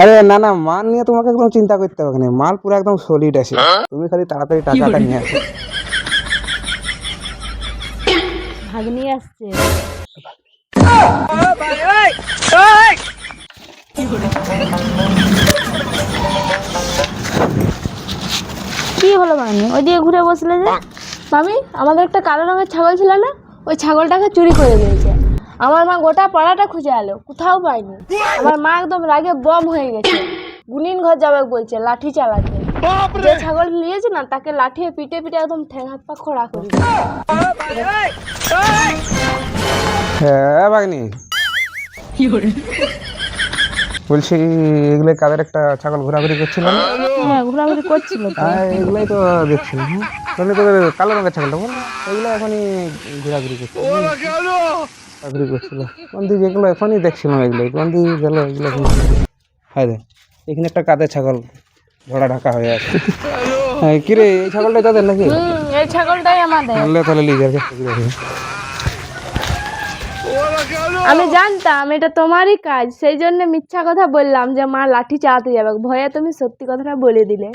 আরে না না, মাল নিয়ে তোমাকে একদম চিন্তা করতে হবে না, মাল পুরো একদম সলিড আছে, তুমি খালি তাড়াতাড়ি টাকাটা নিয়ে আসো। ভাগ্নি আসছে। কি হলো মামি, ওইদিকে ঘুরে বসলে যে? মামি, আমাদের একটা কালো রঙের ছাগল ছিল না, ওই ছাগলটাকে চুরি করে দিয়েছে। আমার মা গোটা পাড়াটা খুঁজে এলো, কোথাও পাইনি। আমার মা একদম রাগে বম হয়ে গেছে, গুনিন ঘর যাবে বলছে, লাঠি চালাতে। যে ছাগল নিয়েছে না, তাকে লাঠিয়ে পিটে পিটে একদম ঠ্যাং হাত পা খোড়া করে দিয়েছে। হ্যাঁ বাগনি, বলছি এগুলো কাদের একটা ছাগল ঘোরাঘুরি করছিল না? হ্যাঁ, ঘোরাঘুরি করছিল তো। হ্যাঁ এগুলাই তো দেখছিলাম। হ্যাঁ তাহলে তোদের কালো রঙের ছাগলটা বল, এগুলো এখনই ঘোরাঘুরি করছিল, ঘোরাঘুরি করছিল কোন দিকে, যেগুলো এখনই দেখছিলাম, এগুলো কোন দিকে গেল এগুলো? হ্যাঁ রে, এখানে একটা কাদের ছাগল ঘোড়া ঢাকা হয়ে আছে। হ্যাঁ কিরে, এই ছাগলটা তাদের নাকি? এই ছাগলটাই আমাদের। বললে তাহলে লিজার কাছে। আমি জানতাম এটা তোমারই কাজ, সেই জন্য মিথ্যা কথা বললাম যে মা লাঠি চালাতে যাবে, ভয়ে তুমি সত্যি কথাটা বলে দিলে।